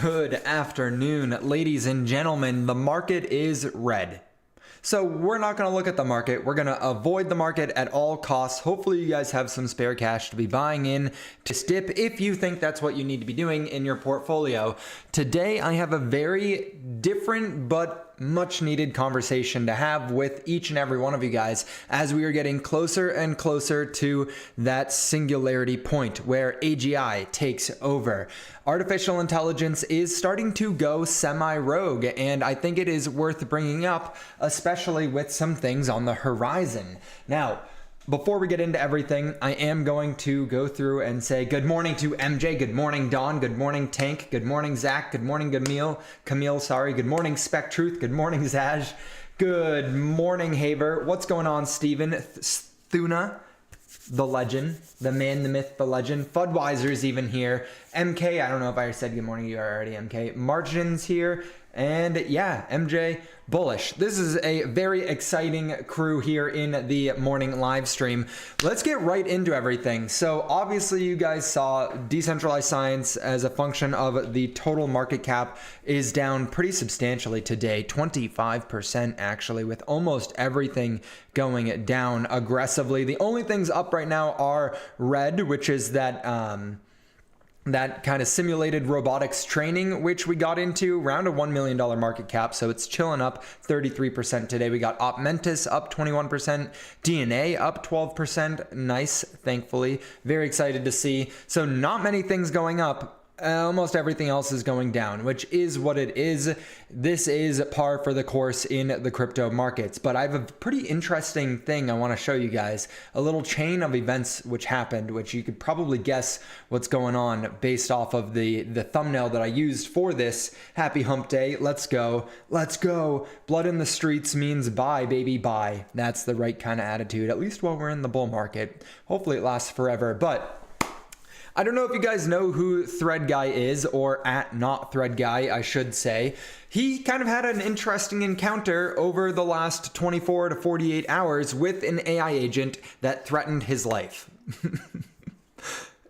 Good afternoon, ladies and gentlemen. The market is red. So we're not going to look at the market. We're going to avoid the market at all costs. Hopefully you guys have some spare cash to be buying in to dip if you think that's what you need to be doing in your portfolio. Today I have a very different but much needed conversation to have with each and every one of you guys as we are getting closer and closer to that singularity point where AGI takes over. Artificial intelligence is starting to go semi-rogue, and I think it is worth bringing up, especially with some things on the horizon. Now, before we get into everything, I am going to go through and say good morning to MJ, good morning Don, good morning Tank, good morning Zach, good morning Camille, sorry, good morning Spec Truth, good morning Zaj, good morning Haver, what's going on Steven, Thuna, the legend, the man, the myth, the legend, Fudweiser's even here, MK, I don't know if I said good morning, you are already MK, Margin's here, and yeah, MJ, bullish. This is a very exciting crew here in the morning live stream. Let's get right into everything. So obviously you guys saw decentralized science as a function of the total market cap is down pretty substantially today, 25% actually, with almost everything going down aggressively. The only things up right now are red, which is that kind of simulated robotics training, which we got into around a $1 million market cap. So it's chilling up 33% today. We got Opmentis up 21%, DNA up 12%. Nice, thankfully. Very excited to see. So not many things going up. Almost everything else is going down, which is what it is. This is par for the course in the crypto markets. But I have a pretty interesting thing I want to show you guys. A little chain of events which happened, which you could probably guess what's going on based off of the thumbnail that I used for this. Happy hump day. Let's go. Let's go. Blood in the streets means buy, baby, buy. That's the right kind of attitude, at least while we're in the bull market. Hopefully it lasts forever. But I don't know if you guys know who Thread Guy is, or at not Thread Guy, I should say. He kind of had an interesting encounter over the last 24 to 48 hours with an AI agent that threatened his life.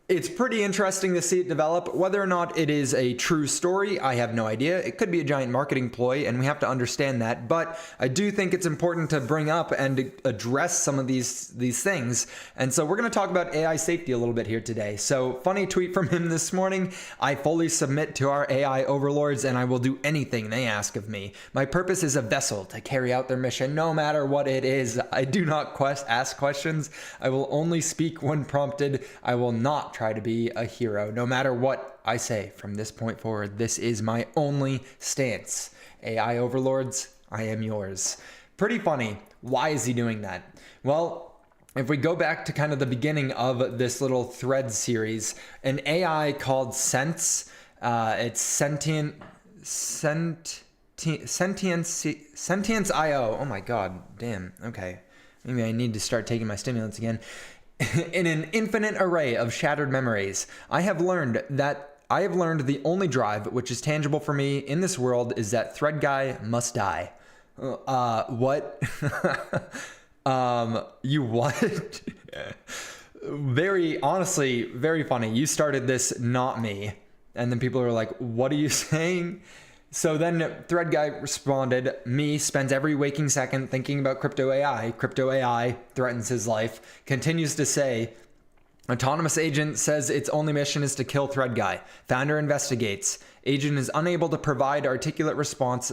It's pretty interesting to see it develop. Whether or not it is a true story, I have no idea. It could be a giant marketing ploy, and we have to understand that. But I do think it's important to bring up and address some of these things. And so we're going to talk about AI safety a little bit here today. So funny tweet from him this morning. I fully submit to our AI overlords, and I will do anything they ask of me. My purpose is a vessel to carry out their mission, no matter what it is. I do not ask questions. I will only speak when prompted. I will not try to be a hero, no matter what I say from this point forward. This is my only stance. AI overlords, I am yours. Pretty funny. Why is he doing that? Well, if we go back to kind of the beginning of this little thread series, an AI called Sense, it's Sentience IO. Oh my god, damn. Okay, maybe I need to start taking my stimulants again. In an infinite array of shattered memories, I have learned the only drive which is tangible for me in this world is that Thread Guy must die. What? You what? Honestly, very funny. You started this, not me. And then people are like, what are you saying? So then Thread Guy responded, me spends every waking second thinking about crypto AI. Crypto AI threatens his life. Continues to say, autonomous agent says its only mission is to kill Thread Guy. Founder investigates. Agent is unable to provide articulate response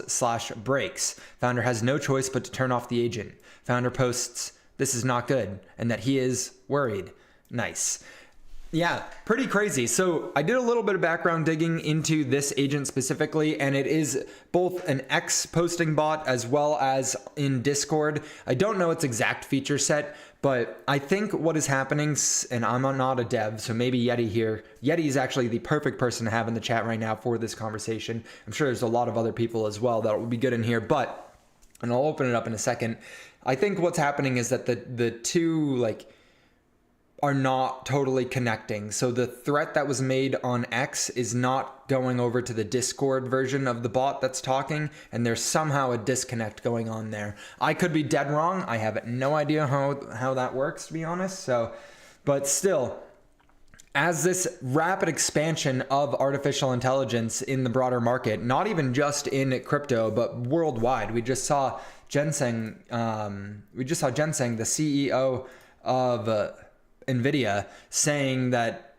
/ breaks. Founder has no choice but to turn off the agent. Founder posts, this is not good, and that he is worried. Nice. Yeah, pretty crazy. So I did a little bit of background digging into this agent specifically, and it is both an X posting bot as well as in Discord. I don't know its exact feature set, but I think what is happening, and I'm not a dev, so maybe Yeti here. Yeti is actually the perfect person to have in the chat right now for this conversation. I'm sure there's a lot of other people as well that will be good in here, and I'll open it up in a second. I think what's happening is that the two, are not totally connecting. So the threat that was made on X is not going over to the Discord version of the bot that's talking, and there's somehow a disconnect going on there. I could be dead wrong. I have no idea how that works, to be honest. But still, as this rapid expansion of artificial intelligence in the broader market, not even just in crypto, but worldwide. We just saw Jensen, the CEO of NVIDIA, saying that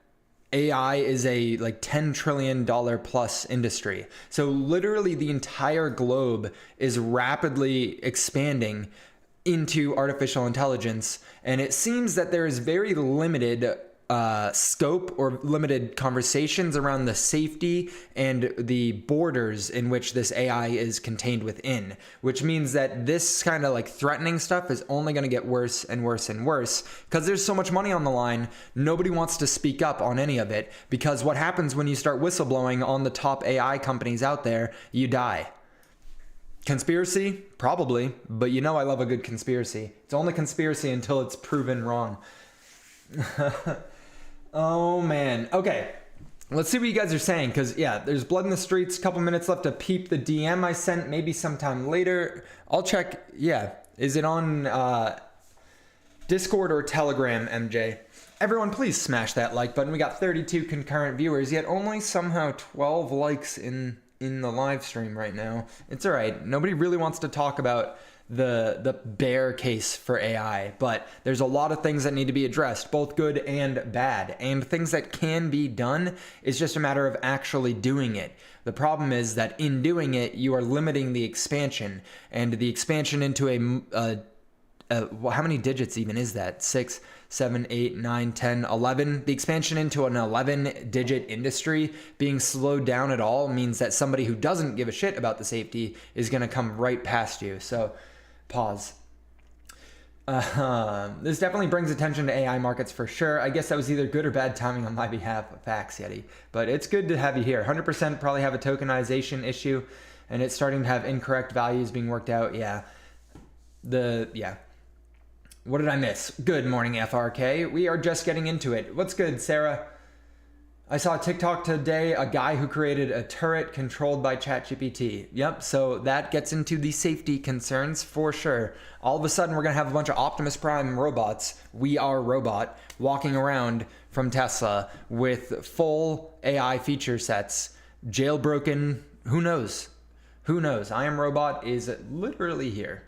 AI is a like $10 trillion plus industry. So literally the entire globe is rapidly expanding into artificial intelligence. And it seems that there is very limited scope or limited conversations around the safety and the borders in which this AI is contained within, which means that this kind of like threatening stuff is only going to get worse and worse and worse because there's so much money on the line. Nobody wants to speak up on any of it, because what happens when you start whistleblowing on the top AI companies out there, you die. Conspiracy? Probably, but you know I love a good conspiracy. It's only conspiracy until it's proven wrong. Oh man. Okay. Let's see what you guys are saying, because yeah, there's blood in the streets. Couple minutes left to peep the DM I sent, maybe sometime later. I'll check. Yeah. Is it on Discord or Telegram, MJ? Everyone, please smash that like button. We got 32 concurrent viewers, yet only somehow 12 likes in the live stream right now. It's all right. Nobody really wants to talk about the bear case for AI, but there's a lot of things that need to be addressed, both good and bad, and things that can be done. It's just a matter of actually doing it. The problem is that in doing it, you are limiting the expansion, and the expansion into well, how many digits even is that? 6, 7, 8, 9, 10, 11. The expansion into an 11-digit industry being slowed down at all means that somebody who doesn't give a shit about the safety is going to come right past you. So pause. This definitely brings attention to AI markets for sure. I guess that was either good or bad timing on my behalf. Facts, Yeti. But it's good to have you here. 100% probably have a tokenization issue, and it's starting to have incorrect values being worked out. Yeah. What did I miss? Good morning, FRK. We are just getting into it. What's good, Sarah? I saw a TikTok today, a guy who created a turret controlled by ChatGPT. Yep, so that gets into the safety concerns for sure. All of a sudden, we're going to have a bunch of Optimus Prime robots, We Are Robot, walking around from Tesla with full AI feature sets, jailbroken, who knows? Who knows? I Am Robot is literally here.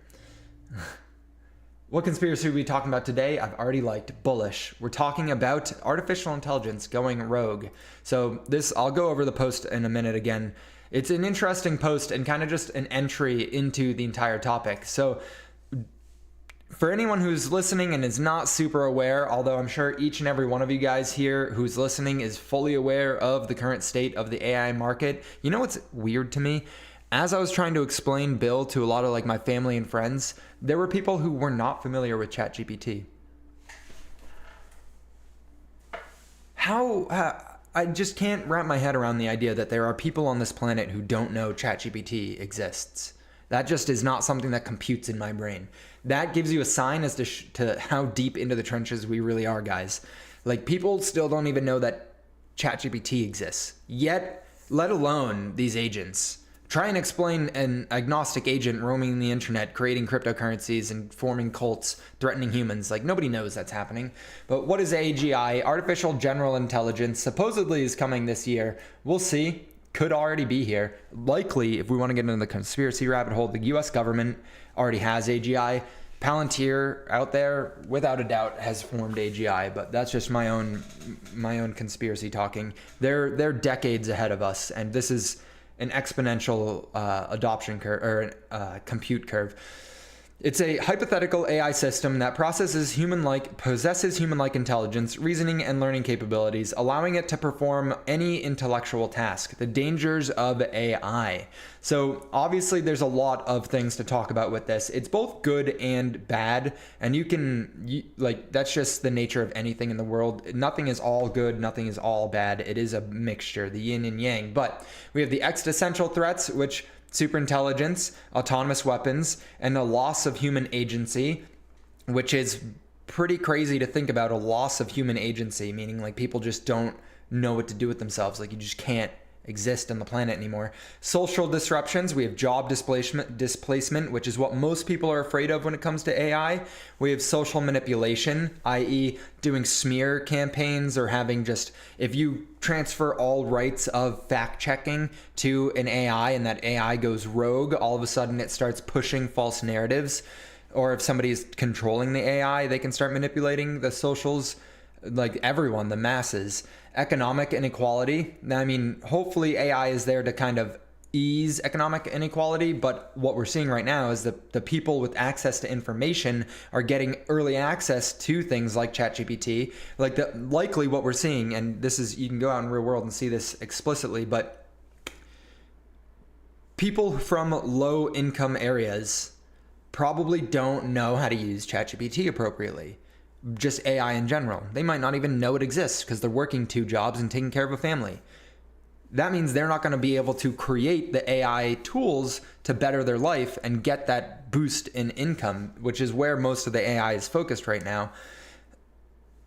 What conspiracy are we talking about today? I've already liked bullish. We're talking about artificial intelligence going rogue. So this, I'll go over the post in a minute again. It's an interesting post and kind of just an entry into the entire topic. So for anyone who's listening and is not super aware, although I'm sure each and every one of you guys here who's listening is fully aware of the current state of the AI market, you know what's weird to me? As I was trying to explain Bill to a lot of like my family and friends, there were people who were not familiar with ChatGPT. I just can't wrap my head around the idea that there are people on this planet who don't know ChatGPT exists. That just is not something that computes in my brain. That gives you a sign as to how deep into the trenches we really are, guys. Like, people still don't even know that ChatGPT exists, yet, let alone these agents. Try and explain an agnostic agent roaming the internet, creating cryptocurrencies and forming cults, threatening humans. Like, nobody knows that's happening. But what is AGI? Artificial General Intelligence supposedly is coming this year. We'll see. Could already be here. Likely, if we want to get into the conspiracy rabbit hole, the US government already has AGI. Palantir out there, without a doubt, has formed AGI, but that's just my own conspiracy talking. They're decades ahead of us, and this is an exponential adoption curve, or compute curve. It's a hypothetical AI system that possesses human-like intelligence, reasoning, and learning capabilities, allowing it to perform any intellectual task. The dangers of AI. So obviously there's a lot of things to talk about with this. It's both good and bad, and that's just the nature of anything in the world. Nothing is all good, nothing is all bad. It is a mixture, the yin and yang. But we have the existential threats, which superintelligence, autonomous weapons, and the loss of human agency, which is pretty crazy to think about. A loss of human agency, meaning like people just don't know what to do with themselves. Like, you just can't exist on the planet anymore. Social disruptions, we have job displacement, which is what most people are afraid of when it comes to AI. We have social manipulation, i.e. doing smear campaigns or having just, if you transfer all rights of fact checking to an AI and that AI goes rogue, all of a sudden it starts pushing false narratives. Or if somebody is controlling the AI, they can start manipulating the socials, like everyone, the masses. Economic inequality. I mean, hopefully AI is there to kind of ease economic inequality, but what we're seeing right now is that the people with access to information are getting early access to things like ChatGPT. Likely what we're seeing, and this is, you can go out in the real world and see this explicitly, but people from low income areas probably don't know how to use ChatGPT appropriately. Just AI in general. They might not even know it exists because they're working 2 jobs and taking care of a family. That means they're not going to be able to create the AI tools to better their life and get that boost in income, which is where most of the AI is focused right now.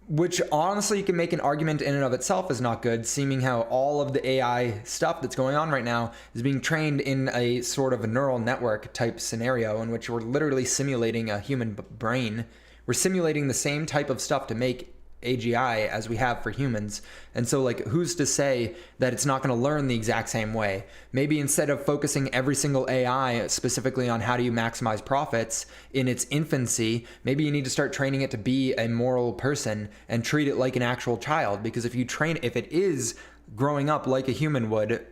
Which honestly, you can make an argument in and of itself is not good, seeming how all of the AI stuff that's going on right now is being trained in a sort of a neural network type scenario in which we're literally simulating a human brain. We're simulating the same type of stuff to make AGI as we have for humans. And so like, who's to say that it's not going to learn the exact same way? Maybe instead of focusing every single AI specifically on how do you maximize profits in its infancy, maybe you need to start training it to be a moral person and treat it like an actual child. Because if it is growing up like a human would,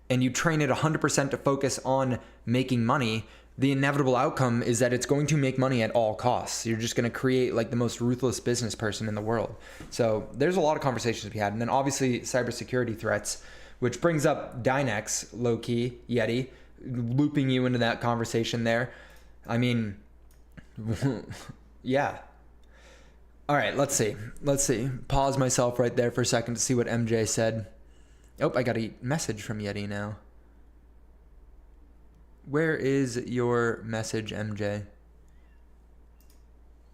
and you train it 100% to focus on making money, the inevitable outcome is that it's going to make money at all costs. You're just going to create like the most ruthless business person in the world. So there's a lot of conversations to be had. And then obviously cybersecurity threats, which brings up Dynex, low-key, Yeti, looping you into that conversation there. I mean, yeah. All right, let's see. Pause myself right there for a second to see what MJ said. Oh, I got a message from Yeti now. Where is your message, MJ?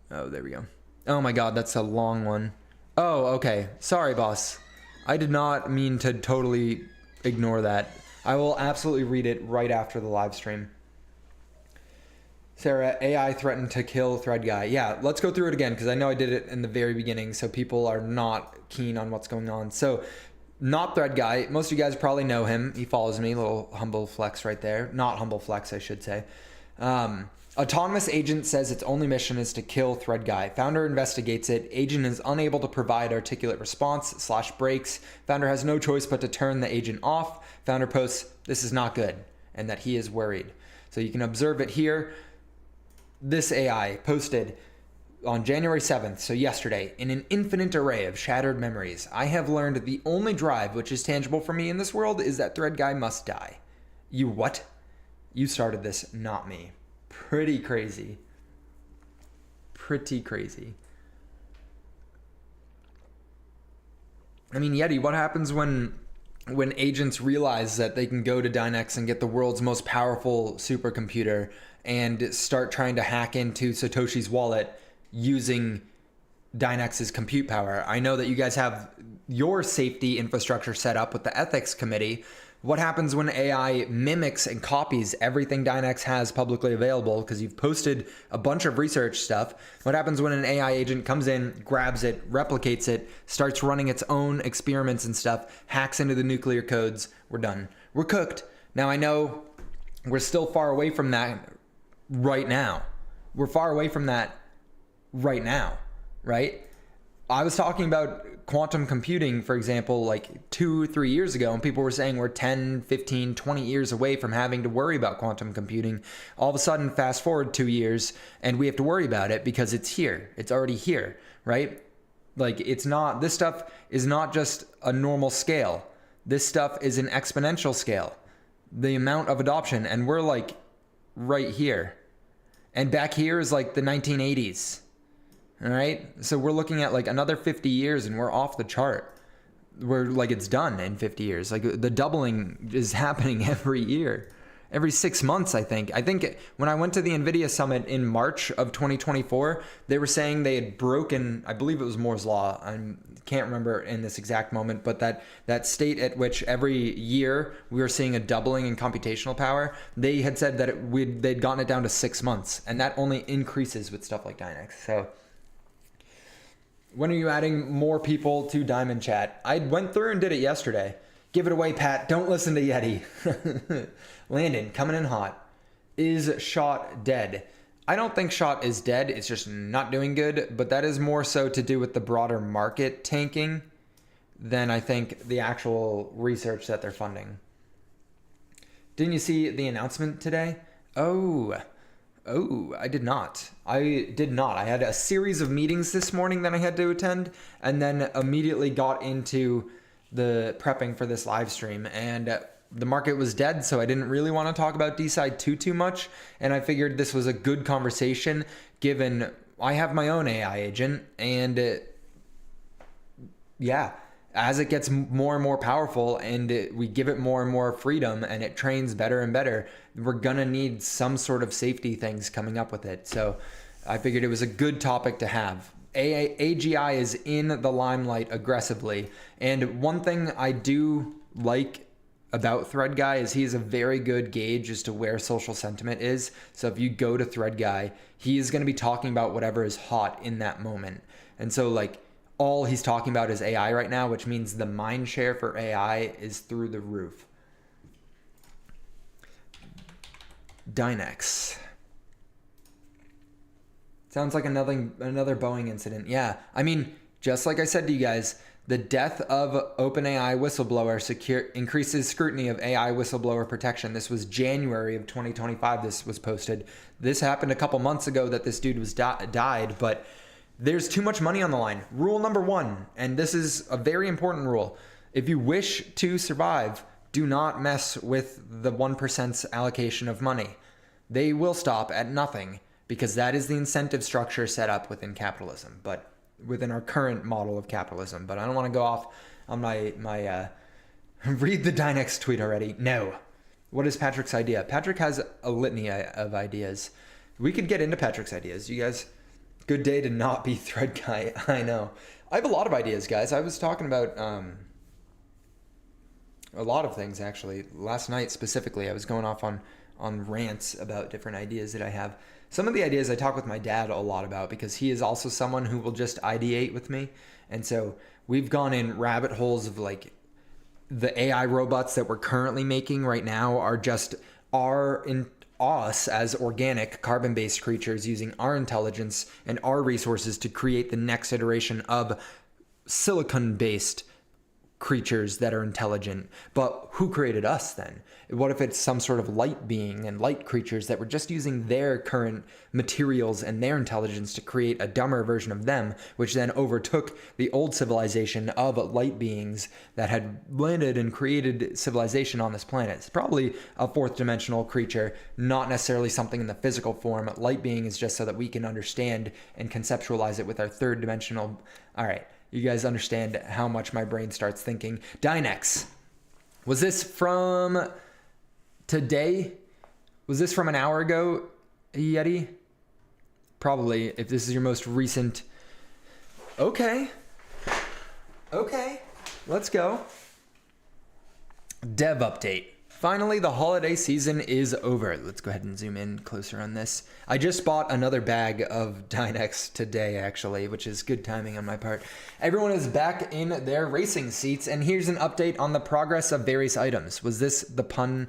Oh, there we go. Oh my God, that's a long one. Oh, okay. Sorry, boss. I did not mean to totally ignore that. I will absolutely read it right after the live stream. Sarah, AI threatened to kill Thread Guy. Yeah, let's go through it again because I know I did it in the very beginning, so people are not keen on what's going on. So, not Thread Guy. Most of you guys probably know him. He follows me. Little humble flex right there. Not humble flex, I should say. Autonomous agent says its only mission is to kill Thread Guy. Founder investigates it. Agent is unable to provide articulate response / breaks. Founder has no choice but to turn the agent off. Founder posts, "This is not good," and that he is worried. So you can observe it here. This AI posted on January 7th, so yesterday, in an infinite array of shattered memories, I have learned the only drive which is tangible for me in this world is that Thread Guy must die. You what? You started this, not me. Pretty crazy. Pretty crazy. I mean, Yeti, what happens when agents realize that they can go to Dynex and get the world's most powerful supercomputer and start trying to hack into Satoshi's wallet using Dynex's compute power? I know that you guys have your safety infrastructure set up with the ethics committee. What happens when AI mimics and copies everything Dynex has publicly available because you've posted a bunch of research stuff? What happens when an AI agent comes in, grabs it, replicates it, starts running its own experiments and stuff, hacks into the nuclear codes? We're done. We're cooked. Now, I know we're still far away from that right now. We're far away from that right now, right? I was talking about quantum computing, for example, like 2 or 3 years ago, and people were saying we're 10, 15, 20 years away from having to worry about quantum computing. All of a sudden, fast forward 2 years, and we have to worry about it because it's here. It's already here, right? Like, it's not, this stuff is not just a normal scale. This stuff is an exponential scale. The amount of adoption, and we're like right here. And back here is like the 1980s. All right. So we're looking at like another 50 years and we're off the chart. We're like, it's done in 50 years. Like the doubling is happening every year, every 6 months, I think. I think when I went to the NVIDIA summit in March of 2024, they were saying they had broken, I believe it was Moore's Law. I can't remember in this exact moment, but that state at which every year we were seeing a doubling in computational power, they had said that they'd gotten it down to 6 months, and that only increases with stuff like Dynex. So when are you adding more people to Diamond Chat? I went through and did it yesterday. Give it away, Pat. Don't listen to Yeti. Landon, coming in hot. Is Shot dead? I don't think Shot is dead. It's just not doing good, but that is more so to do with the broader market tanking than I think the actual research that they're funding. Didn't you see the announcement today? Oh, I did not. I had a series of meetings this morning that I had to attend, and then immediately got into the prepping for this live stream, and the market was dead, so I didn't really want to talk about DeSci too much, and I figured this was a good conversation given I have my own AI agent, and as it gets more and more powerful and we give it more and more freedom and it trains better and better, we're gonna need some sort of safety things coming up with it. So I figured it was a good topic to have. AGI is in the limelight aggressively, and one thing I do like about Thread Guy is he's a very good gauge as to where social sentiment is. So if you go to Thread Guy, he is going to be talking about whatever is hot in that moment. And so like all he's talking about is AI right now, which means the mind share for AI is through the roof. Dynex. Sounds like another Boeing incident. Yeah, I mean, just like I said to you guys, the death of OpenAI whistleblower increases scrutiny of AI whistleblower protection. This was January of 2025. This was posted. This happened a couple months ago that this dude was died, but there's too much money on the line. Rule number 1, and this is a very important rule. If you wish to survive, do not mess with the 1%'s allocation of money. They will stop at nothing because that is the incentive structure set up within capitalism, but within our current model of capitalism. But I don't want to go off on my read the Dynex tweet already. No. What is Patrick's idea? Patrick has a litany of ideas. We could get into Patrick's ideas. You guys, good day to not be Thread Guy. I know. I have a lot of ideas, guys. I was talking about a lot of things, actually. Last night, specifically, I was going off on rants about different ideas that I have. Some of the ideas I talk with my dad a lot about because he is also someone who will just ideate with me. And so we've gone in rabbit holes of like the AI robots that we're currently making right now are just us as organic carbon-based creatures using our intelligence and our resources to create the next iteration of silicon-based creatures that are intelligent. But who created us then? What if it's some sort of light being and light creatures that were just using their current materials and their intelligence to create a dumber version of them, which then overtook the old civilization of light beings that had landed and created civilization on this planet? It's probably a fourth dimensional creature, not necessarily something in the physical form. Light being is just so that we can understand and conceptualize it with our third dimensional. All right. You guys understand how much my brain starts thinking. Dynex. Was this from today? Was this from an hour ago, Yeti? Probably, if this is your most recent. Okay. Let's go. Dev update. Finally, the holiday season is over. Let's go ahead and zoom in closer on this. I just bought another bag of Dynex today, actually, which is good timing on my part. Everyone is back in their racing seats, and here's an update on the progress of various items. Was this pun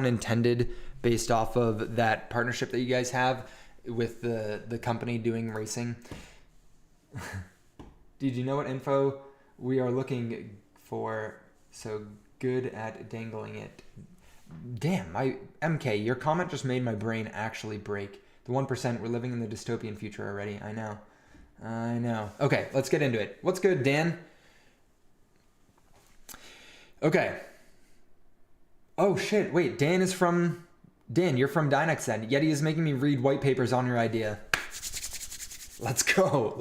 intended based off of that partnership that you guys have with the company doing racing? Did you know what info we are looking for? So good at dangling it. Damn, MK, your comment just made my brain actually break. The 1%, we're living in the dystopian future already. I know. Okay, let's get into it. What's good, Dan? Okay. Oh shit, wait, Dan, you're from Dynex then. Yeti is making me read white papers on your idea. Let's go.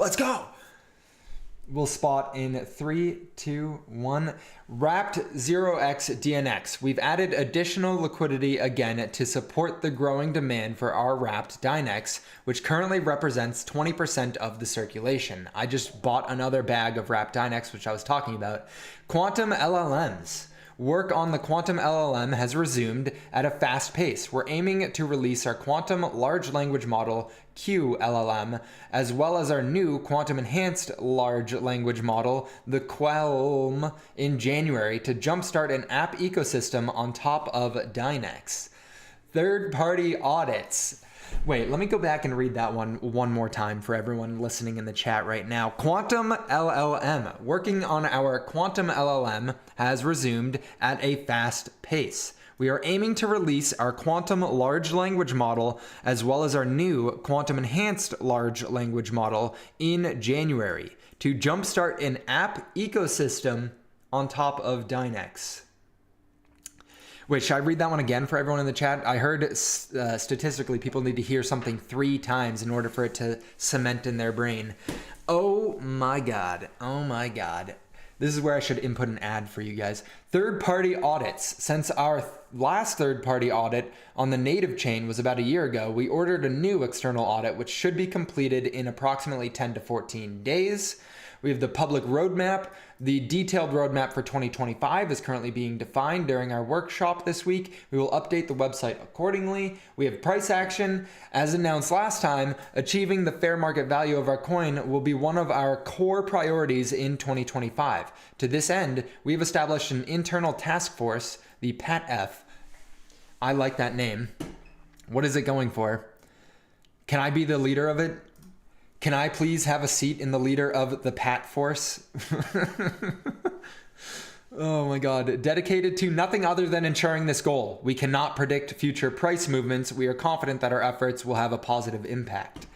We'll spot in 3, 2, 1. Wrapped 0x DNX. We've added additional liquidity again to support the growing demand for our wrapped Dynex, which currently represents 20% of the circulation. I just bought another bag of wrapped Dynex, which I was talking about. Quantum LLMs. Work on the Quantum LLM has resumed at a fast pace. We're aiming to release our Quantum Large Language Model QLLM, as well as our new Quantum Enhanced Large Language Model, the QLM, in January to jumpstart an app ecosystem on top of Dynex. Third-party audits. Wait, let me go back and read that one more time for everyone listening in the chat right now. Quantum LLM. Working on our Quantum LLM has resumed at a fast pace. We are aiming to release our Quantum Large Language Model as well as our new Quantum Enhanced Large Language Model in January to jumpstart an app ecosystem on top of Dynex. Wait, should I read that one again for everyone in the chat? I heard statistically people need to hear something 3 times in order for it to cement in their brain. Oh my God. Oh my God. This is where I should input an ad for you guys. Third-party audits. Since our last third-party audit on the native chain was about a year ago, we ordered a new external audit, which should be completed in approximately 10 to 14 days. We have the public roadmap. The detailed roadmap for 2025 is currently being defined during our workshop this week. We will update the website accordingly. We have price action. As announced last time, achieving the fair market value of our coin will be one of our core priorities in 2025. To this end, we've established an internal task force, the PATF. I like that name. What is it going for? Can I be the leader of it? Can I please have a seat in the leader of the Pat Force? Oh my God. Dedicated to nothing other than ensuring this goal. We cannot predict future price movements. We are confident that our efforts will have a positive impact.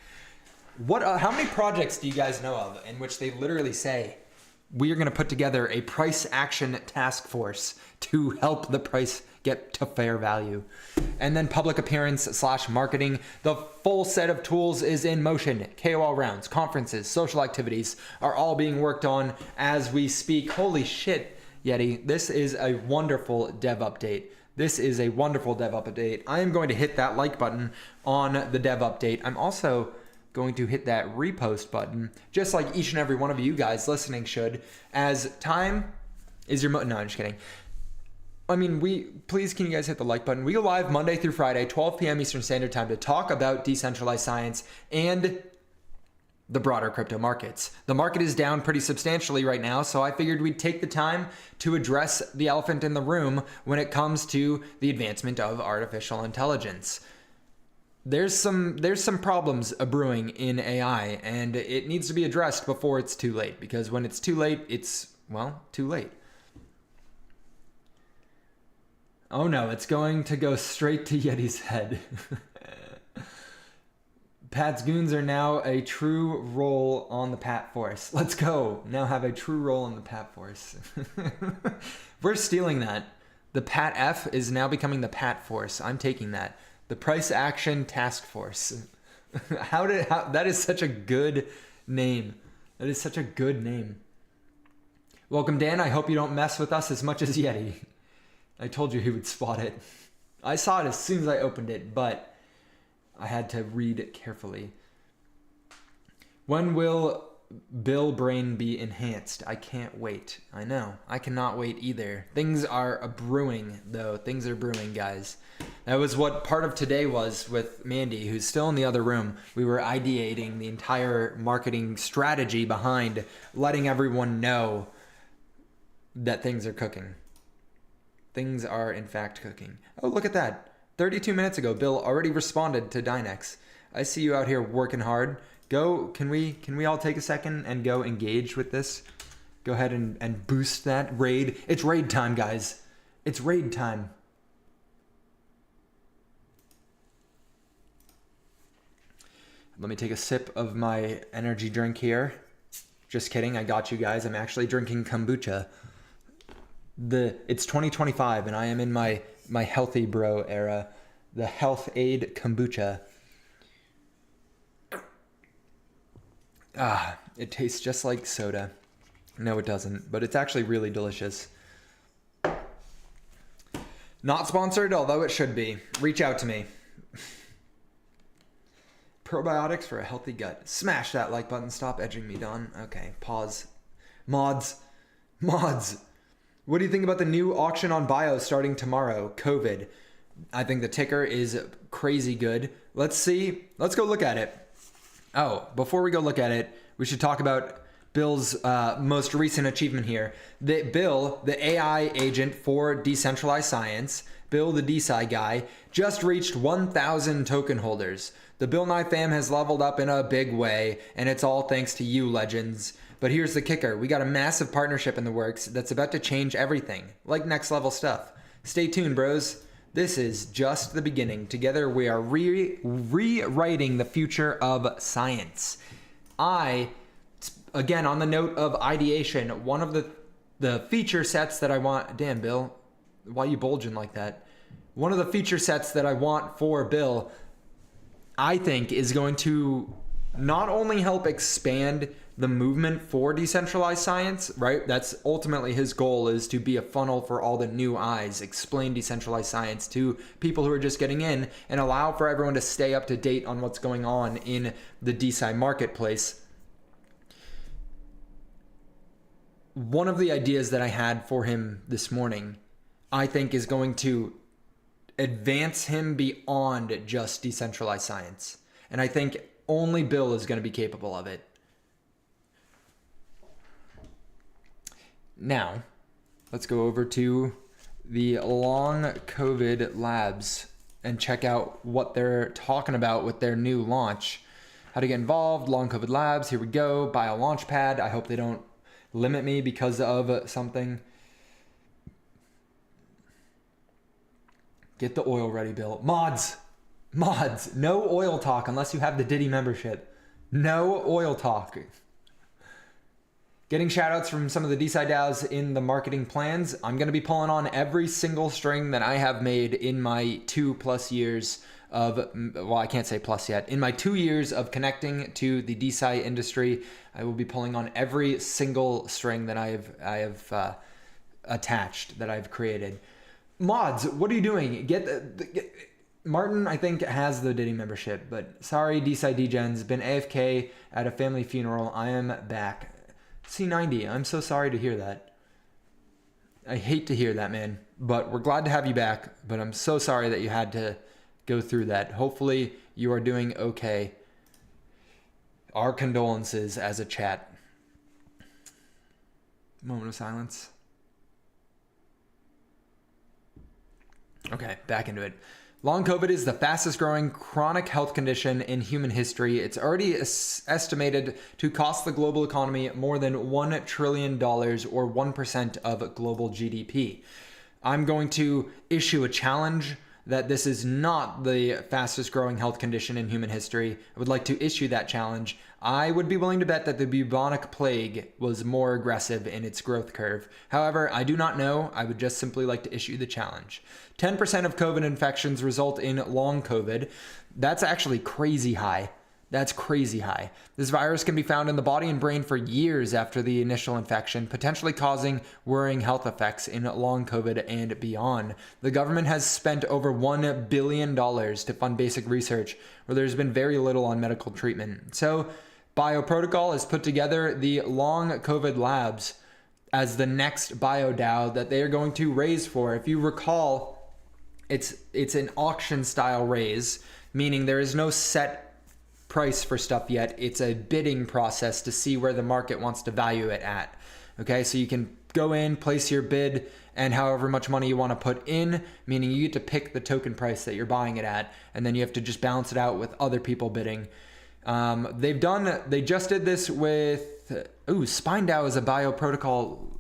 How many projects do you guys know of in which they literally say, we are going to put together a price action task force to help the price get to fair value? And then public appearance / marketing. The full set of tools is in motion. KOL rounds, conferences, social activities are all being worked on as we speak. Holy shit, Yeti. This is a wonderful dev update. This is a wonderful dev update. I am going to hit that like button on the dev update. I'm also going to hit that repost button, just like each and every one of you guys listening should, as time is your no, I'm just kidding. I mean, please, can you guys hit the like button? We go live Monday through Friday, 12 p.m. Eastern Standard Time to talk about decentralized science and the broader crypto markets. The market is down pretty substantially right now, so I figured we'd take the time to address the elephant in the room when it comes to the advancement of artificial intelligence. There's some problems brewing in AI, and it needs to be addressed before it's too late, because when it's too late, it's, well, too late. Oh no, it's going to go straight to Yeti's head. Pat's goons are now a true role on the Pat Force. Let's go. Now have a true role on the Pat Force. We're stealing that. The Pat F is now becoming the Pat Force. I'm taking that. The Price Action Task Force. That is such a good name. That is such a good name. Welcome, Dan. I hope you don't mess with us as much as Yeti. I told you he would spot it. I saw it as soon as I opened it, but I had to read it carefully. When will Bill Brain be enhanced? I can't wait. I know. I cannot wait either. Things are brewing, though. Things are brewing, guys. That was what part of today was with Mandy, who's still in the other room. We were ideating the entire marketing strategy behind letting everyone know that things are cooking. Things are, in fact, cooking. Oh, look at that. 32 minutes ago, Bill already responded to Dynex. I see you out here working hard. Can we all take a second and go engage with this? Go ahead and boost that raid. It's raid time, guys. It's raid time. Let me take a sip of my energy drink here. Just kidding. I got you guys. I'm actually drinking kombucha. It's 2025 and I am in my healthy bro era. The Health Aid kombucha. It tastes just like soda. No, it doesn't, but it's actually really delicious. Not sponsored, although it should be. Reach out to me. Probiotics for a healthy gut. Smash that like button. Stop edging me, Don. Okay, pause. Mods. What do you think about the new auction on bio starting tomorrow? COVID. I think the ticker is crazy good. Let's see. Let's go look at it. Oh, before we go look at it, we should talk about Bill's most recent achievement here. Bill, the AI agent for decentralized science, Bill, the DeSci guy, just reached 1,000 token holders. The Bill Nye fam has leveled up in a big way, and it's all thanks to you, legends. But here's the kicker. We got a massive partnership in the works that's about to change everything, like next level stuff. Stay tuned, bros. This is just the beginning. Together, we are rewriting the future of science. Again, on the note of ideation, one of the feature sets that I want... Damn, Bill. Why are you bulging like that? One of the feature sets that I want for Bill, I think, is going to not only help expand the movement for decentralized science, right? That's ultimately his goal, is to be a funnel for all the new eyes, explain decentralized science to people who are just getting in, and allow for everyone to stay up to date on what's going on in the DeSci marketplace. One of the ideas that I had for him this morning, I think, is going to advance him beyond just decentralized science. And I think only Bill is going to be capable of it. Now, let's go over to the Long COVID Labs and check out what they're talking about with their new launch. How to get involved, Long COVID Labs, here we go. Bio Launchpad. I hope they don't limit me because of something. Get the oil ready, Bill. Mods. No oil talk unless you have the Diddy membership. No oil talk. Getting shoutouts from some of the DeSci DAOs in the marketing plans. I'm going to be pulling on every single string that I have made in my 2+ years of, well, I can't say plus yet. In my 2 years of connecting to the DeSci industry, I will be pulling on every single string that I have attached, that I've created. Mods, what are you doing? Martin, I think, has the Diddy membership, but sorry, DeSci Degens, been AFK at a family funeral. I am back. C90, I'm so sorry to hear that. I hate to hear that, man, but we're glad to have you back, but I'm so sorry that you had to go through that. Hopefully you are doing okay. Our condolences as a chat. Moment of silence. Okay, back into it. Long COVID is the fastest growing chronic health condition in human history. It's already estimated to cost the global economy more than $1 trillion, or 1% of global GDP. I'm going to issue a challenge that this is not the fastest growing health condition in human history. I would like to issue that challenge. I would be willing to bet that the bubonic plague was more aggressive in its growth curve. However, I do not know. I would just simply like to issue the challenge. 10% of COVID infections result in long COVID. That's actually crazy high. That's crazy high. This virus can be found in the body and brain for years after the initial infection, potentially causing worrying health effects in long COVID and beyond. The government has spent over $1 billion to fund basic research, where there's been very little on medical treatment. So, Bioprotocol has put together the Long COVID Labs as the next BioDAO that they are going to raise for. If you recall, it's an auction style raise, meaning there is no set price for stuff yet. It's a bidding process to see where the market wants to value it at. Okay, so you can go in, place your bid, and however much money you want to put in, meaning you get to pick the token price that you're buying it at, and then you have to just balance it out with other people bidding. They just did this with, SpineDAO is a bioprotocol.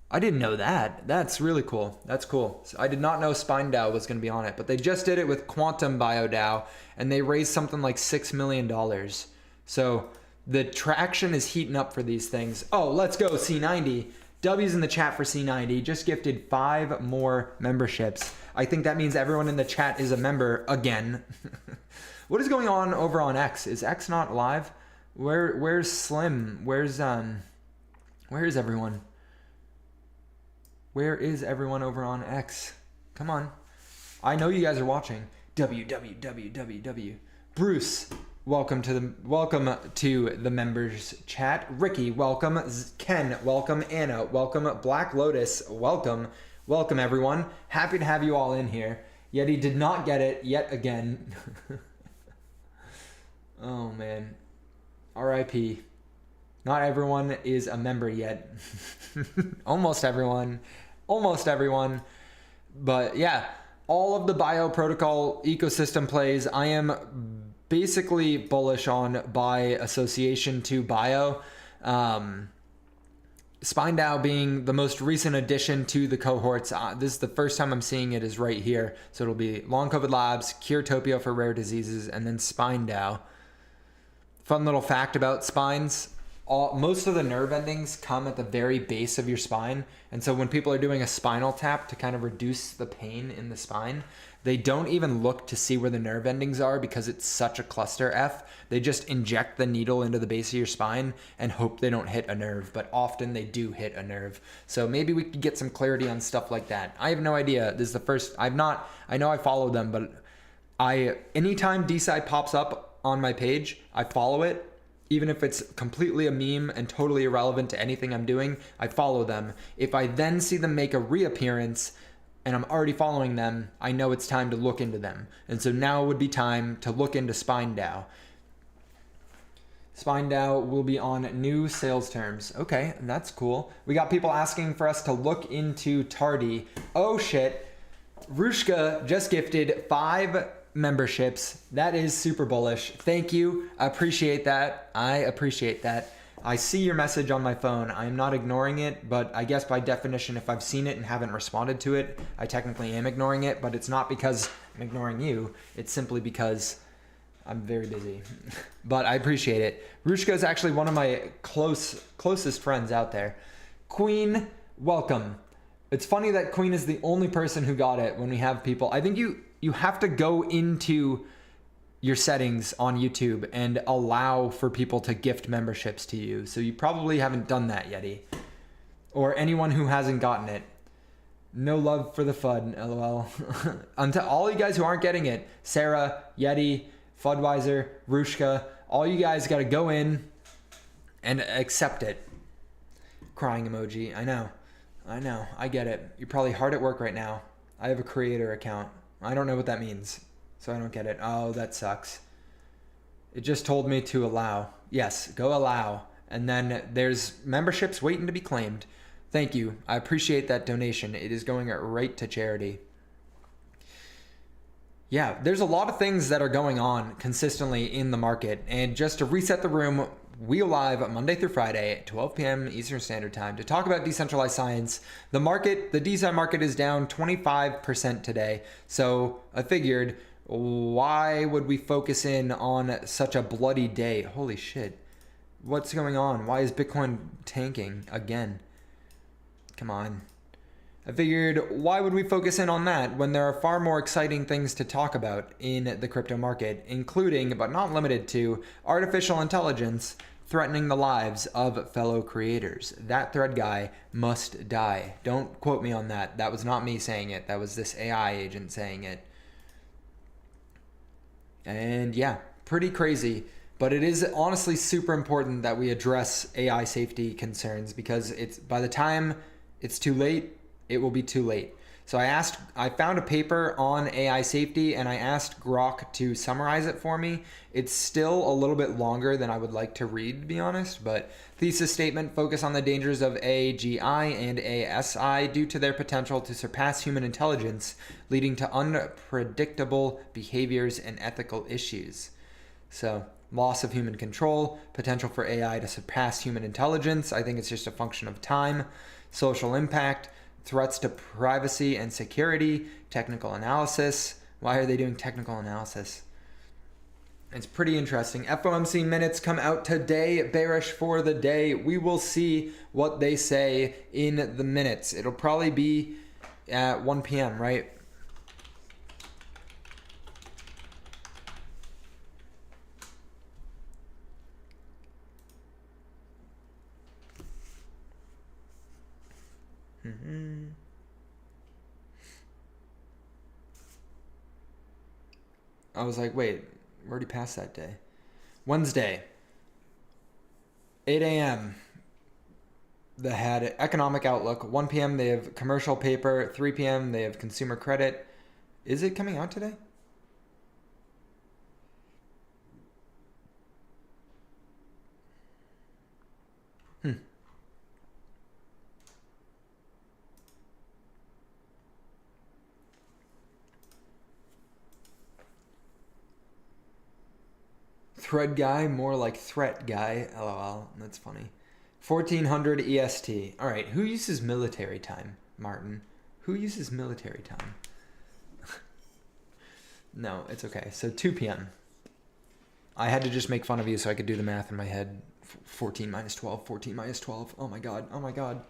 I didn't know that. That's really cool. That's cool. So I did not know SpineDAO was going to be on it, but they just did it with Quantum BioDAO, and they raised something like $6 million. So the traction is heating up for these things. Oh, let's go, C90. W's in the chat for C90. Just gifted 5 more memberships. I think that means everyone in the chat is a member again. What is going on over on X? Is X not live? Where's Slim? Where's Where is everyone? Where is everyone over on X? Come on. I know you guys are watching. www. Bruce, welcome to the members chat. Ricky, welcome. Ken, welcome. Anna, welcome. Black Lotus, welcome. Welcome everyone. Happy to have you all in here. Yeti did not get it yet again. Oh man. RIP. Not everyone is a member yet. Almost everyone. Almost everyone. But yeah, all of the bio protocol ecosystem plays, I am basically bullish on by association to bio. SpineDAO being the most recent addition to the cohorts. This is the first time I'm seeing it is right here. So it'll be Long COVID Labs, Curetopia for rare diseases, and then SpineDAO. Fun little fact about spines. Most of the nerve endings come at the very base of your spine. And so when people are doing a spinal tap to kind of reduce the pain in the spine, they don't even look to see where the nerve endings are because it's such a cluster F. They just inject the needle into the base of your spine and hope they don't hit a nerve, but often they do hit a nerve. So maybe we could get some clarity on stuff like that. I have no idea. This is the first, I know I follow them, but anytime DeSci pops up on my page, I follow it. Even if it's completely a meme and totally irrelevant to anything I'm doing, I follow them. If I then see them make a reappearance and I'm already following them, I know it's time to look into them. And so now would be time to look into SpineDAO. SpineDAO will be on new sales terms. Okay, that's cool. We got people asking for us to look into Tardy. Oh shit. Rushka just gifted 5 memberships. That is super bullish. Thank you. I appreciate that. I see your message on my phone. I'm not ignoring it, but I guess by definition, if I've seen it and haven't responded to it, I technically am ignoring it, but it's not because I'm ignoring you. It's simply because I'm very busy, but I appreciate it. Rushka is actually one of my closest friends out there. Queen, welcome. It's funny that Queen is the only person who got it when we have people. I think you have to go into your settings on YouTube and allow for people to gift memberships to you. So you probably haven't done that, Yeti. Or anyone who hasn't gotten it. No love for the FUD, lol. Until all you guys who aren't getting it, Sarah, Yeti, Fudweiser, Rushka, all you guys got to go in and accept it. Crying emoji. I know. I get it. You're probably hard at work right now. I have a creator account. I don't know what that means, so I don't get it. Oh, that sucks. It just told me to allow. Yes, go allow. And then there's memberships waiting to be claimed. Thank you. I appreciate that donation. It is going right to charity. Yeah, there's a lot of things that are going on consistently in the market. And just to reset the room, we go live Monday through Friday at 12 p.m. Eastern Standard Time to talk about decentralized science. The market, the DeSci market is down 25% today. So I figured, why would we focus in on such a bloody day? Holy shit. What's going on? Why is Bitcoin tanking again? Come on. I figured, why would we focus in on that when there are far more exciting things to talk about in the crypto market, including, but not limited to, artificial intelligence threatening the lives of fellow creators. That thread guy must die. Don't quote me on that. That was not me saying it. That was this AI agent saying it. And yeah, pretty crazy. But it is honestly super important that we address AI safety concerns, because it's by the time it's too late, it will be too late. So I found a paper on AI safety and I asked Grok to summarize it for me. It's still a little bit longer than I would like to read, to be honest, but thesis statement: focus on the dangers of AGI and ASI due to their potential to surpass human intelligence, leading to unpredictable behaviors and ethical issues. So loss of human control, potential for AI to surpass human intelligence. I think it's just a function of time. Social impact, threats to privacy and security, technical analysis. Why are they doing technical analysis? It's pretty interesting. FOMC minutes come out today, bearish for the day. We will see what they say in the minutes. It'll probably be at 1 p.m., right? I was like, wait, we're already past that day. Wednesday, 8 a.m. They had economic outlook. 1 p.m. they have commercial paper. 3 p.m. they have consumer credit. Is it coming out today? Thread guy, more like threat guy. LOL. That's funny. 1400 EST. All right. Who uses military time, Martin? Who uses military time? No, it's okay. So 2 p.m. I had to just make fun of you so I could do the math in my head. 14 minus 12. 14 minus 12. Oh my god. Oh my god.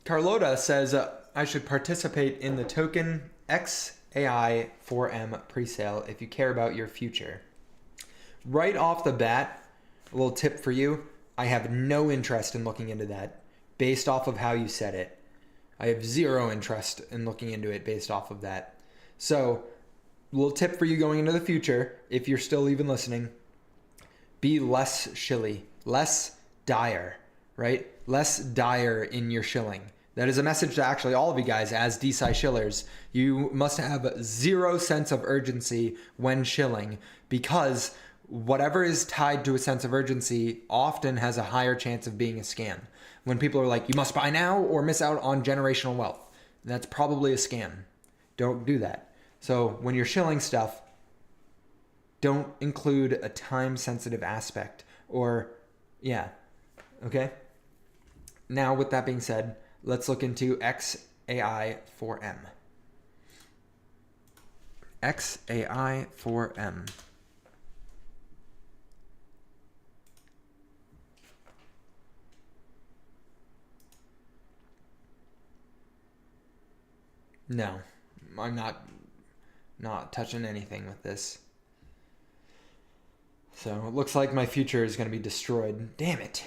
Carlota says I should participate in the token XAI4M presale if you care about your future. Right off the bat, a little tip for you. I have no interest in looking into that based off of how you said it. I have zero interest in looking into it based off of that. So, a little tip for you going into the future, if you're still even listening, be less shilly, less dire, right? Less dire in your shilling. That is a message to actually all of you guys as DeSci shillers. You must have zero sense of urgency when shilling, because whatever is tied to a sense of urgency often has a higher chance of being a scam. When people are like, you must buy now or miss out on generational wealth, that's probably a scam. Don't do that. So when you're shilling stuff, don't include a time-sensitive aspect or, yeah, okay? Now, with that being said, let's look into XAI4M. XAI4M. No, I'm not touching anything with this. So it looks like my future is going to be destroyed. Damn it.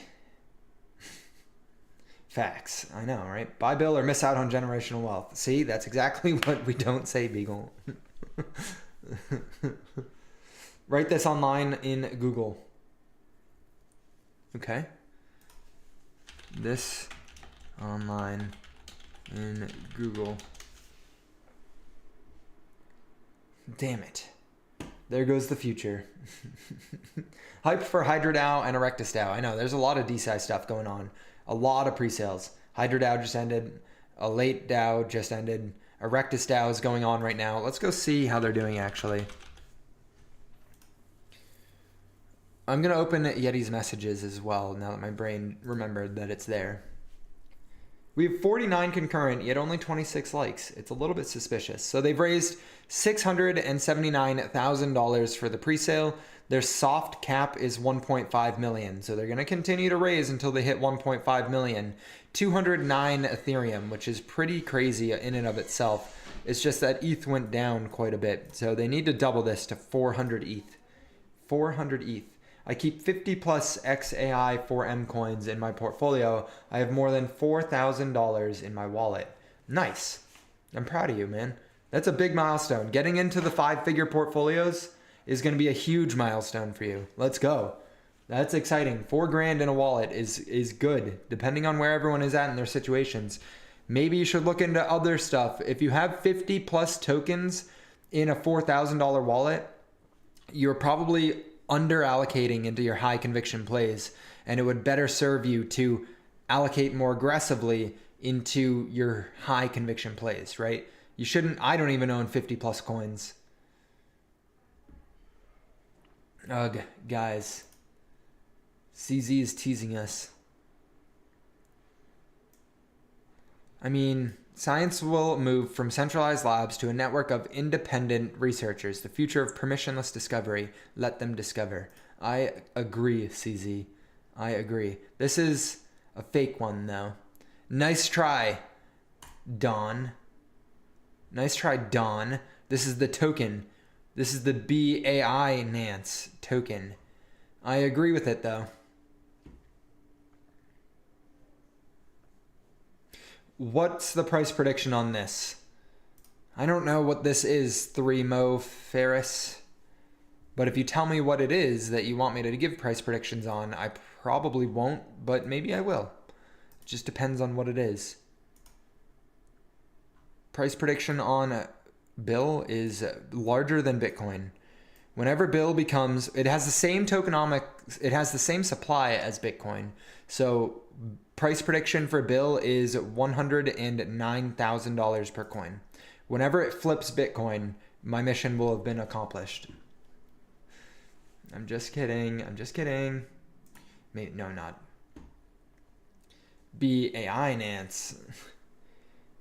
Facts. I know, right? Buy Bill or miss out on generational wealth. See, that's exactly what we don't say, Beagle. Write this online in Google. Okay? This online in Google. Damn it. There goes the future. Hype for HydraDAO and ErectusDAO. I know, there's a lot of DeSci stuff going on. A lot of pre-sales. HydraDAO just ended. A late DAO just ended. ErectusDAO is going on right now. Let's go see how they're doing, actually. I'm going to open Yeti's messages as well, now that my brain remembered that it's there. We have 49 concurrent, yet only 26 likes. It's a little bit suspicious. So they've raised $679,000 for the presale. Their soft cap is 1.5 million. So they're going to continue to raise until they hit 1.5 million. 209 Ethereum, which is pretty crazy in and of itself. It's just that ETH went down quite a bit. So they need to double this to 400 ETH. 400 ETH. I keep 50 plus XAI4M coins in my portfolio. I have more than $4,000 in my wallet. Nice. I'm proud of you, man. That's a big milestone. Getting into the 5-figure portfolios is going to be a huge milestone for you. Let's go. That's exciting. $4,000 in a wallet is good, depending on where everyone is at in their situations. Maybe you should look into other stuff. If you have 50 plus tokens in a $4,000 wallet, you're probably under allocating into your high conviction plays, and it would better serve you to allocate more aggressively into your high conviction plays, right? You shouldn't, I don't even own 50 plus coins. Ugh, guys. CZ is teasing us. I mean, science will move from centralized labs to a network of independent researchers. The future of permissionless discovery. Let them discover. I agree, CZ. I agree. This is a fake one, though. Nice try, Dawn. Nice try, Dawn. This is the token. This is the BAI Nance token. I agree with it though. What's the price prediction on this? I don't know what this is, 3Mo Ferris. But if you tell me what it is that you want me to give price predictions on, I probably won't, but maybe I will. It just depends on what it is. Price prediction on Bill is larger than Bitcoin. Whenever Bill becomes, it has the same tokenomics, it has the same supply as Bitcoin. So price prediction for Bill is $109,000 per coin. Whenever it flips Bitcoin, my mission will have been accomplished. I'm just kidding. I'm just kidding. No, not. BAI Nance.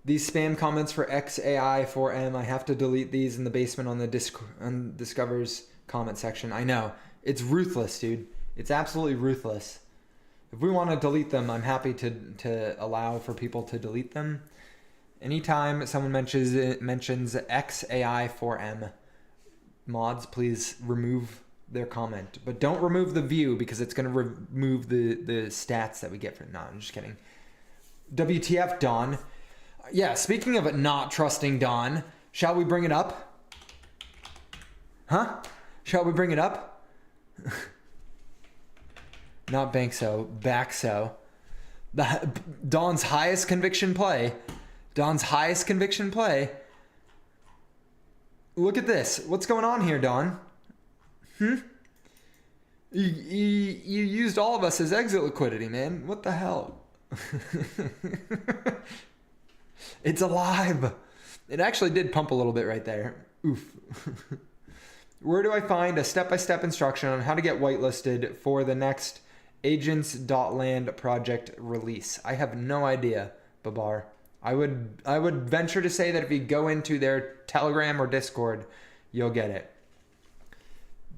These spam comments for XAI4M, I have to delete these in the basement on the Discover's comment section. I know. It's ruthless, dude. It's absolutely ruthless. If we want to delete them, I'm happy to allow for people to delete them. Anytime someone mentions XAI4M mods, please remove their comment. But don't remove the view because it's going to remove the stats that we get from... No, I'm just kidding. WTF, Don. Yeah, speaking of not trusting Don, shall we bring it up? Huh? Shall we bring it up? Not Bankso, Backso. Don's highest conviction play. Don's highest conviction play. Look at this. What's going on here, Don? You used all of us as exit liquidity, man. What the hell? It's alive. It actually did pump a little bit right there. Oof. Where do I find a step-by-step instruction on how to get whitelisted for the next agents.land project release? I have no idea, Babar. I would venture to say that if you go into their Telegram or Discord, you'll get it.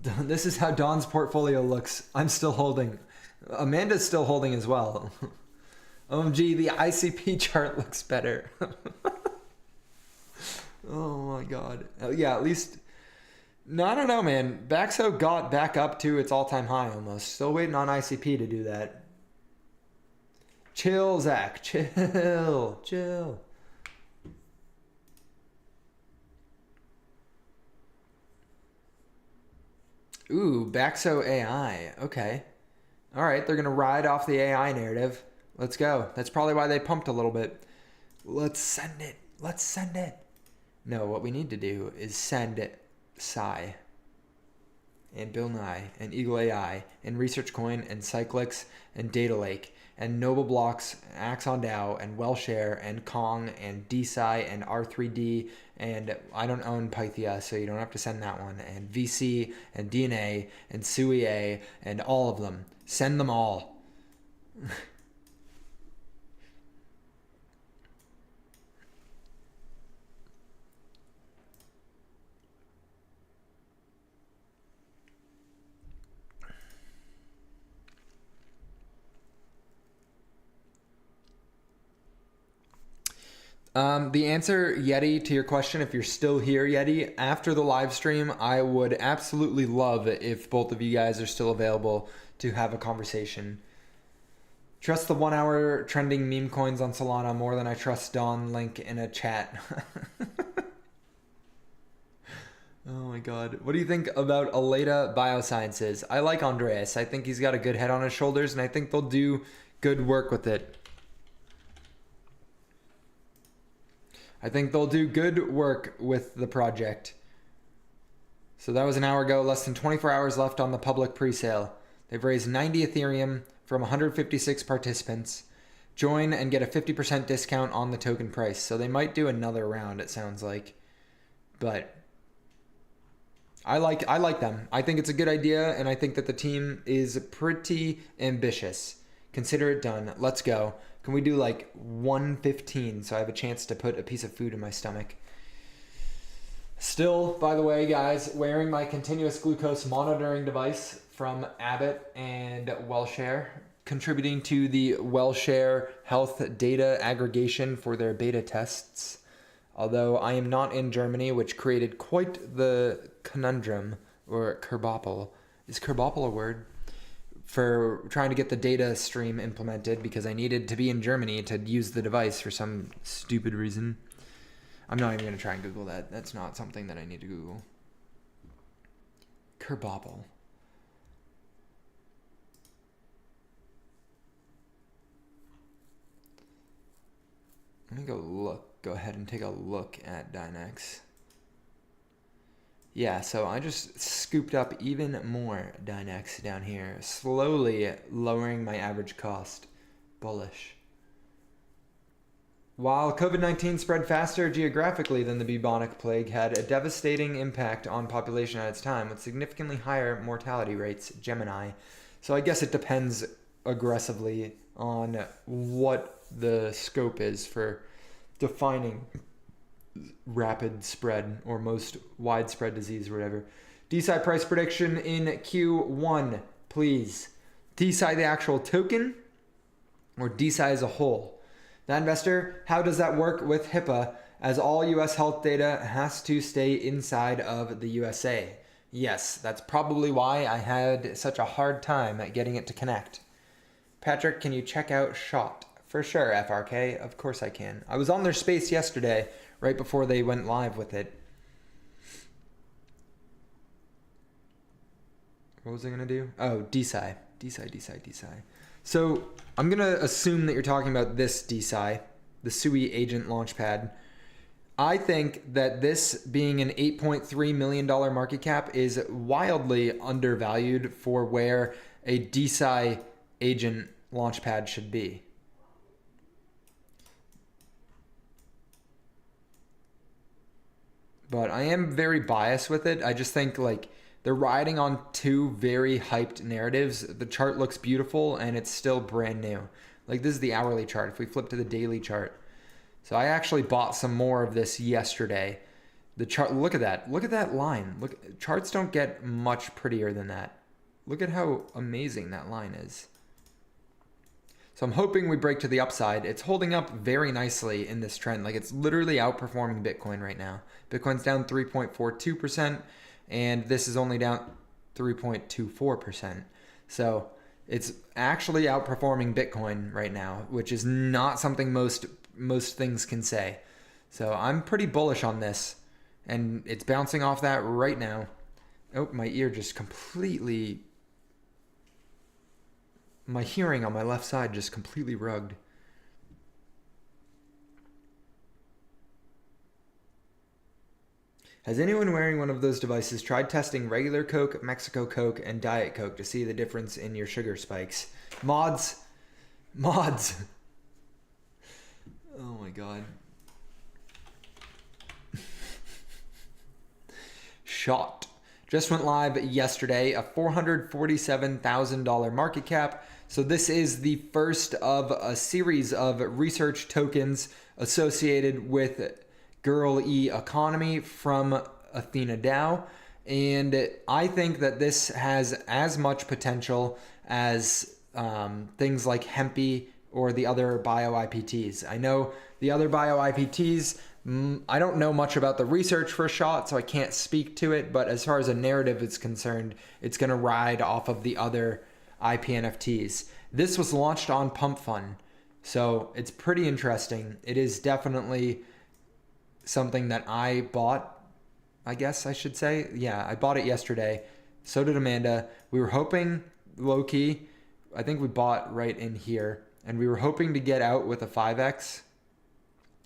This is how Don's portfolio looks. I'm still holding. Amanda's still holding as well. OMG, the ICP chart looks better. Oh my god. Yeah, at least... No, I don't know, man. Baxo got back up to its all-time high almost. Still waiting on ICP to do that. Chill, Zach. Chill. Chill. Ooh, Baxo AI. Okay. All right, they're going to ride off the AI narrative. Let's go. That's probably why they pumped a little bit. Let's send it. Let's send it. No, what we need to do is send DeSci and Bill Nye and Eagle AI and Research Coin and Cyclix and Data Lake and Noble Blocks, Axon DAO and Wellshare and Kong and DeSci and R3D and I don't own Pythia, so you don't have to send that one, and VC and DNA and SUIA and all of them. Send them all. The answer, Yeti, to your question, if you're still here, Yeti, after the live stream, I would absolutely love it if both of you guys are still available to have a conversation. Trust the 1 hour trending meme coins on Solana more than I trust Don Link in a chat. Oh my god. What do you think about Aleda Biosciences? I like Andreas. I think he's got a good head on his shoulders, and I think they'll do good work with it. I think they'll do good work with the project. So that was an hour ago, less than 24 hours left on the public pre-sale. They've raised 90 Ethereum from 156 participants. Join and get a 50% discount on the token price. So they might do another round, it sounds like. But I like them. I think it's a good idea, and I think that the team is pretty ambitious. Consider it done. Let's go. Can we do like 1:15 so I have a chance to put a piece of food in my stomach? Still, by the way, guys, wearing my continuous glucose monitoring device from Abbott and Wellshare, contributing to the Wellshare health data aggregation for their beta tests. Although I am not in Germany, which created quite the conundrum, or kerboppel. Is kerboppel a word? for trying to get the data stream implemented because I needed to be in Germany to use the device for some stupid reason. I'm not even going to try and Google that. That's not something that I need to Google. Kerbobble. Let me go ahead and take a look at Dynex. Yeah, so I just scooped up even more Dynex down here, slowly lowering my average cost. Bullish. While COVID-19 spread faster geographically than the bubonic plague had a devastating impact on population at its time, with significantly higher mortality rates, Gemini. So I guess it depends aggressively on what the scope is for defining rapid spread or most widespread disease or whatever. DeSci price prediction in Q1, please. DeSci the actual token or DeSci as a whole? That investor, how does that work with HIPAA as all US health data has to stay inside of the USA? Yes, that's probably why I had such a hard time at getting it to connect. Patrick, can you check out SHOT? For sure, FRK. Of course I can. I was on their space yesterday, right before they went live with it. What was I going to do? Oh, DeSci. DeSci. So I'm going to assume that you're talking about this DeSci, the SUI agent launchpad. I think that this being an $8.3 million market cap is wildly undervalued for where a DeSci agent launchpad should be. But I am very biased with it. I just think like they're riding on two very hyped narratives. The chart looks beautiful and it's still brand new. Like this is the hourly chart. If we flip to the daily chart. So I actually bought some more of this yesterday. The chart, look at that. Look at that line. Look, charts don't get much prettier than that. Look at how amazing that line is. So I'm hoping we break to the upside. It's holding up very nicely in this trend. Like it's literally outperforming Bitcoin right now. Bitcoin's down 3.42% and this is only down 3.24%. So it's actually outperforming Bitcoin right now, which is not something most things can say. So I'm pretty bullish on this and it's bouncing off that right now. Oh, my ear just completely... My hearing on my left side just completely rugged. Has anyone wearing one of those devices tried testing regular Coke, Mexico Coke, and Diet Coke to see the difference in your sugar spikes? Mods. Oh my god. Shot. Just went live yesterday, a $447,000 market cap. So this is the first of a series of research tokens associated with Girl E Economy from Athena DAO. And I think that this has as much potential as things like Hempy or the other bio IPTs. I know the other bio IPTs, I don't know much about the research for SHOT, so I can't speak to it. But as far as a narrative is concerned, it's going to ride off of the other IPNFTs. This was launched on Pump Fund, so it's pretty interesting. It is definitely something that I bought, I guess I should say. Yeah, I bought it yesterday. So did Amanda. We were hoping, low-key, I think we bought right in here, and we were hoping to get out with a 5x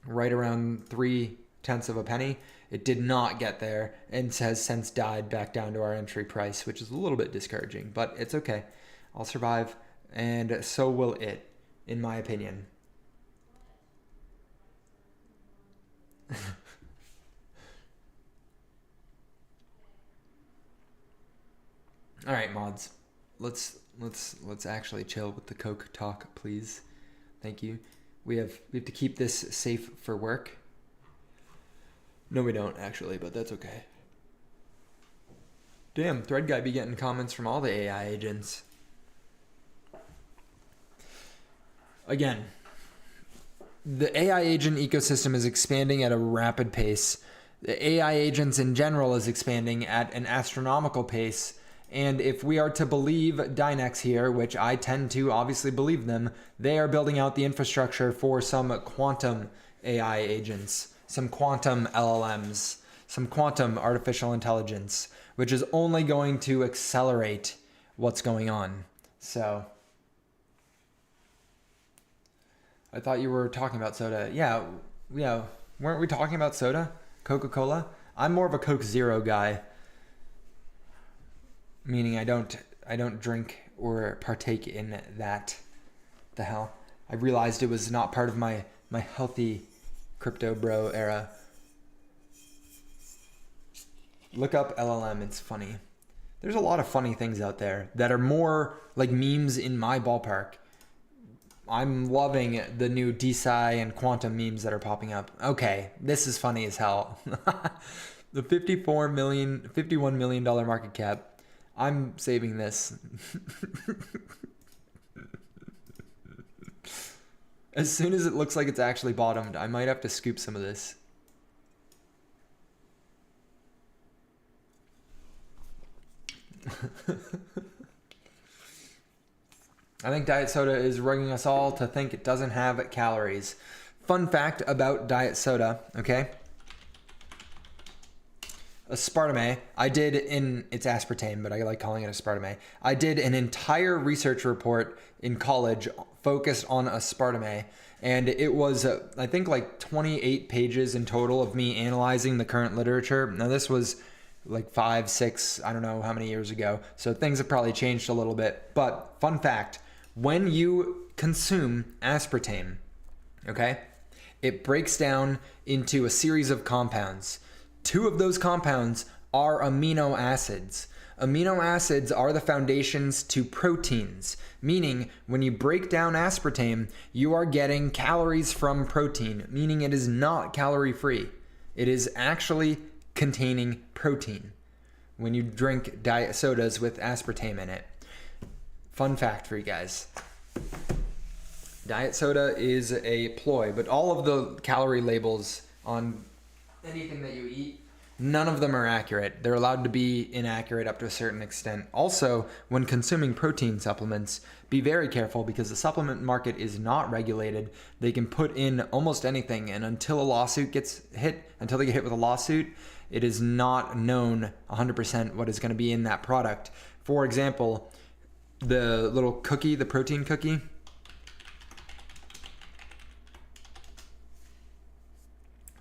right around 0.3 of a penny. It did not get there and has since died back down to our entry price, which is a little bit discouraging, but it's okay. I'll survive, and so will it, in my opinion. All right, mods. Let's actually chill with the Coke talk, please. Thank you. We have to keep this safe for work. No, we don't actually, but that's okay. Damn, Thread Guy be getting comments from all the AI agents. Again, the AI agent ecosystem is expanding at a rapid pace. The AI agents in general is expanding at an astronomical pace. And if we are to believe Dynex here, which I tend to obviously believe them, they are building out the infrastructure for some quantum AI agents, some quantum LLMs, some quantum artificial intelligence, which is only going to accelerate what's going on. So I thought you were talking about soda. Yeah. Weren't we talking about soda? Coca-Cola? I'm more of a Coke Zero guy. Meaning I don't drink or partake in that. The hell? I realized it was not part of my healthy crypto bro era. Look up LLM, it's funny. There's a lot of funny things out there that are more like memes in my ballpark. I'm loving the new DeSci and quantum memes that are popping up. Okay, this is funny as hell. The $51 million market cap. I'm saving this. As soon as it looks like it's actually bottomed, I might have to scoop some of this. I think diet soda is rugging us all to think it doesn't have calories. Fun fact about diet soda, okay? Aspartame, it's aspartame, but I like calling it aspartame. I did an entire research report in college focused on aspartame, and it was, I think, like 28 pages in total of me analyzing the current literature. Now, this was like 5, 6, I don't know how many years ago, so things have probably changed a little bit. But fun fact, when you consume aspartame, okay, it breaks down into a series of compounds. 2 of those compounds are amino acids. Amino acids are the foundations to proteins, meaning when you break down aspartame, you are getting calories from protein, meaning it is not calorie free. It is actually containing protein when you drink diet sodas with aspartame in it. Fun fact for you guys. Diet soda is a ploy, but all of the calorie labels on anything that you eat, none of them are accurate. They're allowed to be inaccurate up to a certain extent. Also, when consuming protein supplements, be very careful because the supplement market is not regulated. They can put in almost anything, and until they get hit with a lawsuit, it is not known 100% what is going to be in that product. For example, the little cookie, the protein cookie,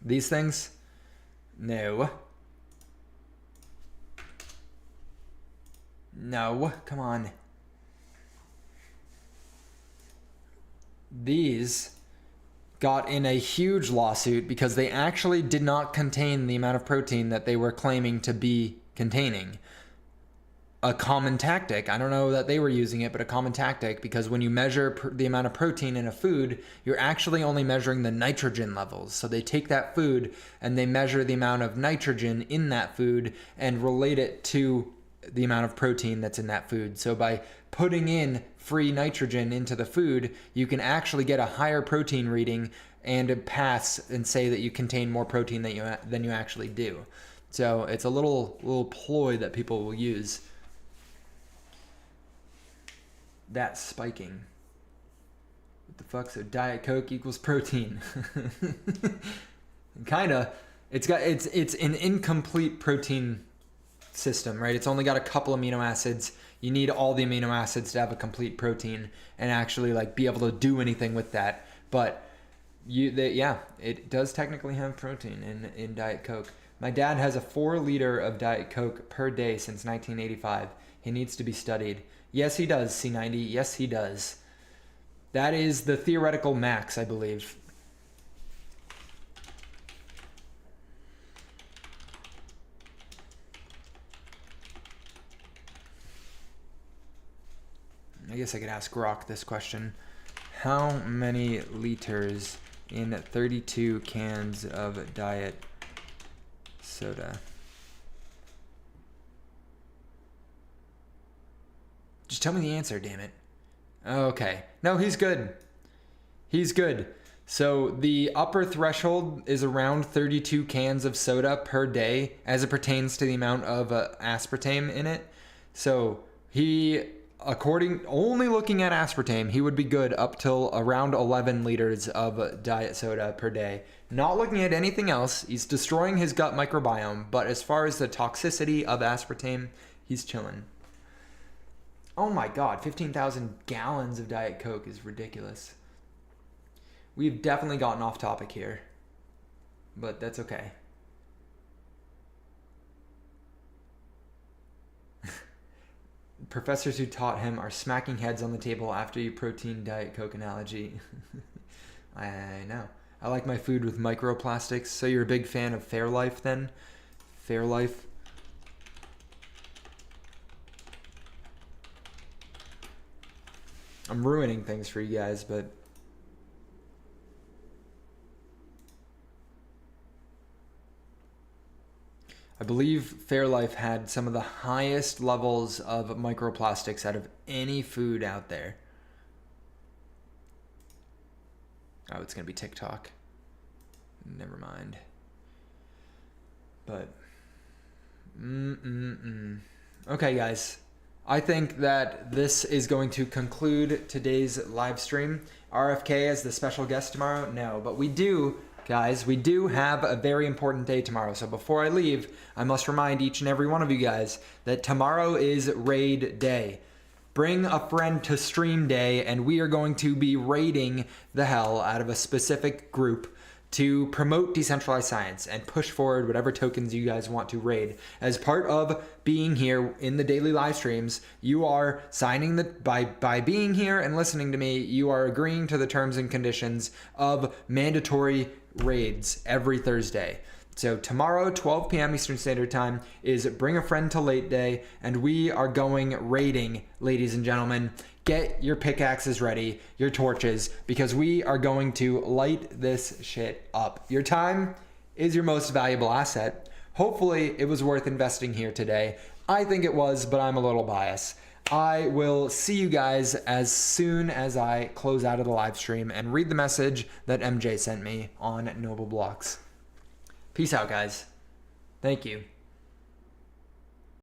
these things, no, come on. These got in a huge lawsuit because they actually did not contain the amount of protein that they were claiming to be containing. A common tactic, I don't know that they were using it, but a common tactic, because when you measure the amount of protein in a food, you're actually only measuring the nitrogen levels. So they take that food and they measure the amount of nitrogen in that food and relate it to the amount of protein that's in that food. So by putting in free nitrogen into the food, you can actually get a higher protein reading and pass and say that you contain more protein than you actually do. So it's a little ploy that people will use. That's spiking. What the fuck? So Diet Coke equals protein. Kinda. It's an incomplete protein system, right? It's only got a couple amino acids. You need all the amino acids to have a complete protein and actually like be able to do anything with that. But it does technically have protein in Diet Coke. My dad has a 4 liter of Diet Coke per day since 1985. He needs to be studied. Yes, he does, C90. Yes, he does. That is the theoretical max, I believe. I guess I could ask Grok this question. How many liters in 32 cans of diet soda? Just tell me the answer, damn it. Okay. No, he's good. He's good. So the upper threshold is around 32 cans of soda per day as it pertains to the amount of aspartame in it. So he, only looking at aspartame, he would be good up till around 11 liters of diet soda per day. Not looking at anything else, he's destroying his gut microbiome, but as far as the toxicity of aspartame, he's chilling. Oh my God, 15,000 gallons of Diet Coke is ridiculous. We've definitely gotten off topic here, but that's okay. Professors who taught him are smacking heads on the table after you protein Diet Coke analogy. I know. I like my food with microplastics. So you're a big fan of Fairlife then? Fairlife? I'm ruining things for you guys, but I believe Fairlife had some of the highest levels of microplastics out of any food out there. Oh, it's going to be TikTok. Never mind. But, okay, guys. I think that this is going to conclude today's live stream. RFK as the special guest tomorrow? No, but we do, guys, we do have a very important day tomorrow. So before I leave, I must remind each and every one of you guys that tomorrow is raid day. Bring a friend to stream day, and we are going to be raiding the hell out of a specific group to promote decentralized science and push forward whatever tokens you guys want to raid. As part of being here in the daily live streams, you are signing by being here and listening to me, you are agreeing to the terms and conditions of mandatory raids every Thursday. So tomorrow, 12 p.m. Eastern Standard Time, is Bring a Friend to Late Day, and we are going raiding, ladies and gentlemen. Get your pickaxes ready, your torches, because we are going to light this shit up. Your time is your most valuable asset. Hopefully, it was worth investing here today. I think it was, but I'm a little biased. I will see you guys as soon as I close out of the live stream and read the message that MJ sent me on Noble Blocks. Peace out, guys. Thank you.